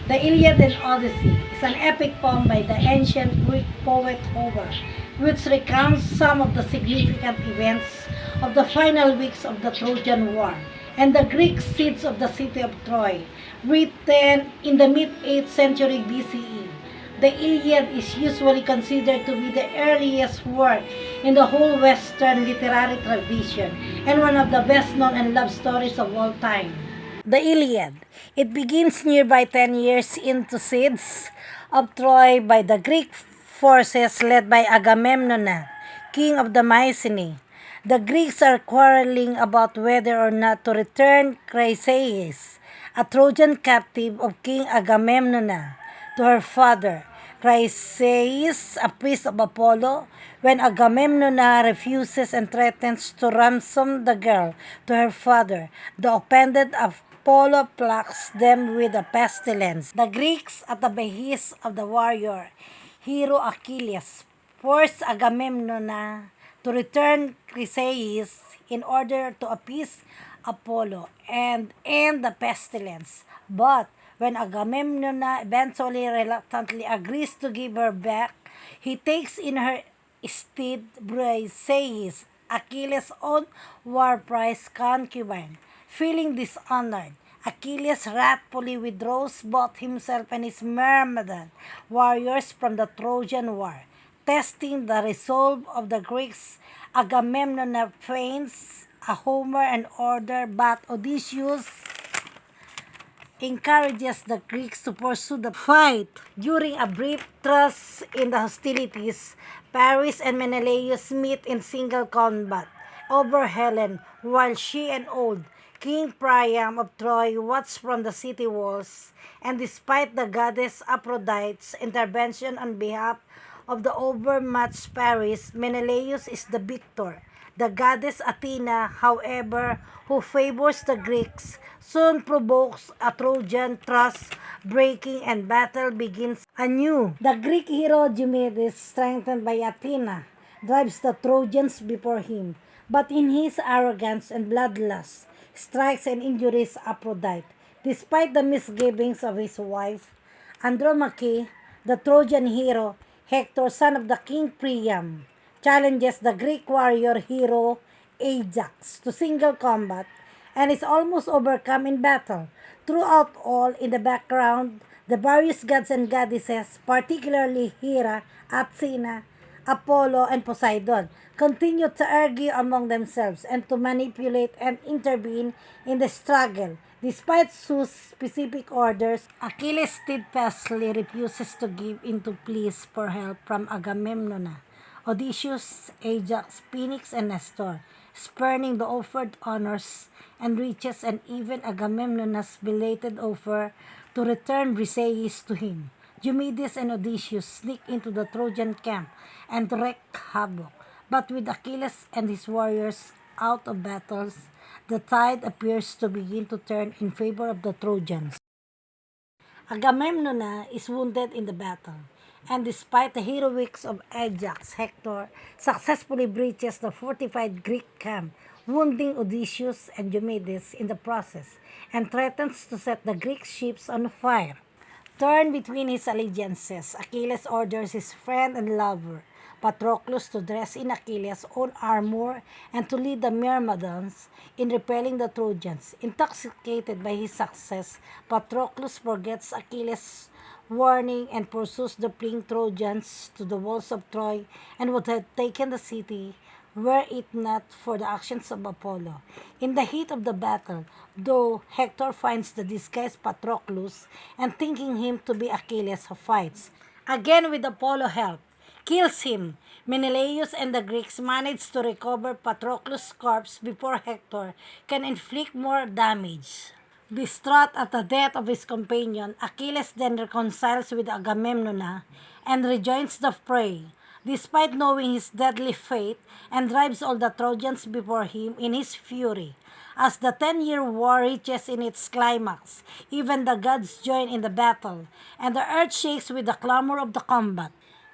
The Iliad and Odyssey is an epic poem by the ancient Greek poet Homer, which recounts some of the significant events of the final weeks of the Trojan War and the Greek siege of the city of Troy, written in the mid-8th century BCE. The Iliad is usually considered to be the earliest work in the whole Western literary tradition and one of the best-known and loved stories of all time. The Iliad. It begins nearby 10 years into siege of Troy by the Greek forces led by Agamemnon, king of the Mycenae. The Greeks are quarreling about whether or not to return Chryseis, a Trojan captive of King Agamemnon, to her father. Chryseis, a priest of Apollo, when Agamemnon refuses and threatens to ransom the girl to her father. The offended Apollo plucks them with a pestilence. The Greeks, at the behest of the warrior hero Achilles, force Agamemnon to return Chryseis in order to appease Apollo and end the pestilence. But when Agamemnon eventually reluctantly agrees to give her back, he takes in her stead Briseis, Achilles' own war prize concubine. Feeling dishonored, Achilles wrathfully withdraws both himself and his Myrmidon warriors from the Trojan War. Testing the resolve of the Greeks, Agamemnon feigns a Homer and order, but Odysseus encourages the Greeks to pursue the fight. During a brief truce in the hostilities, Paris and Menelaus meet in single combat over Helen, while she and old King Priam of Troy watch from the city walls, and despite the goddess Aphrodite's intervention on behalf of the overmatched Paris, Menelaus is the victor. The goddess Athena, however, who favors the Greeks, soon provokes a Trojan truce breaking and battle begins anew. The Greek hero Diomedes, strengthened by Athena, drives the Trojans before him, but in his arrogance and bloodlust, strikes and injures Aphrodite. Despite the misgivings of his wife, Andromache, the Trojan hero, Hector, son of the king Priam, challenges the Greek warrior hero Ajax to single combat and is almost overcome in battle. Throughout all, in the background, the various gods and goddesses, particularly Hera, Athena, Apollo, and Poseidon, continue to argue among themselves and to manipulate and intervene in the struggle. Despite Zeus' specific orders, Achilles steadfastly refuses to give in to pleas for help from Agamemnon, Odysseus, Ajax, Phoenix, and Nestor, spurning the offered honors and riches and even Agamemnon's belated offer to return Briseis to him. Diomedes and Odysseus sneak into the Trojan camp and wreak havoc. But with Achilles and his warriors out of battles, the tide appears to begin to turn in favor of the Trojans. Agamemnon is wounded in the battle, and despite the heroics of Ajax, Hector successfully breaches the fortified Greek camp, wounding Odysseus and Diomedes in the process, and threatens to set the Greek ships on fire. Torn between his allegiances, Achilles orders his friend and lover, Patroclus, to dress in Achilles' own armor and to lead the Myrmidons in repelling the Trojans. Intoxicated by his success, Patroclus forgets Achilles' warning and pursues the fleeing Trojans to the walls of Troy and would have taken the city were it not for the actions of Apollo. In the heat of the battle, though, Hector finds the disguised Patroclus and thinking him to be Achilles, fights. Again with Apollo help, kills him. Menelaus and the Greeks manage to recover Patroclus' corpse before Hector can inflict more damage. Distraught at the death of his companion, Achilles then reconciles with Agamemnon and rejoins the fray, despite knowing his deadly fate, and drives all the Trojans before him in his fury. As the 10-year war reaches in its climax, even the gods join in the battle, and the earth shakes with the clamor of the combat.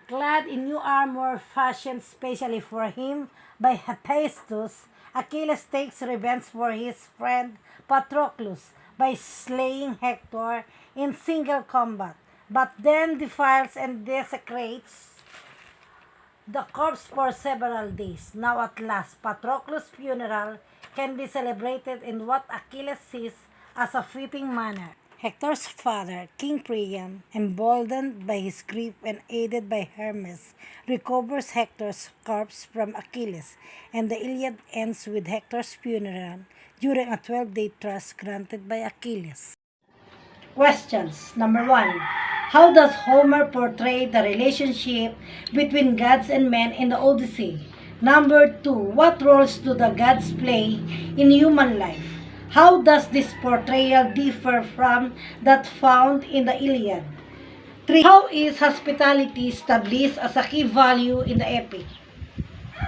Clad in new armor fashioned specially for him by Hephaestus, Achilles takes revenge for his friend Patroclus by slaying Hector in single combat, but then defiles and desecrates the corpse for several days. Now at last, Patroclus' funeral can be celebrated in what Achilles sees as a fitting manner. Hector's father, King Priam, emboldened by his grief and aided by Hermes, recovers Hector's corpse from Achilles, and the Iliad ends with Hector's funeral during a 12-day trust granted by Achilles. Questions. Number 1. How does Homer portray the relationship between gods and men in the Odyssey? Number 2. What roles do the gods play in human life? How does this portrayal differ from that found in the Iliad? 3. How is hospitality established as a key value in the epic?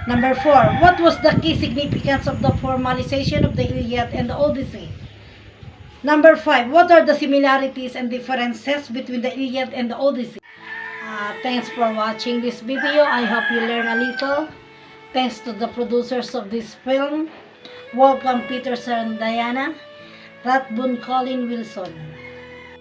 Number 4. What was the key significance of the formalization of the Iliad and the Odyssey? Number 5. What are the similarities and differences between the Iliad and the Odyssey? Thanks for watching this video. I hope you learn a little. Thanks to the producers of this film, Wolfgang Peterson, Diana, Ratbun Colin Wilson.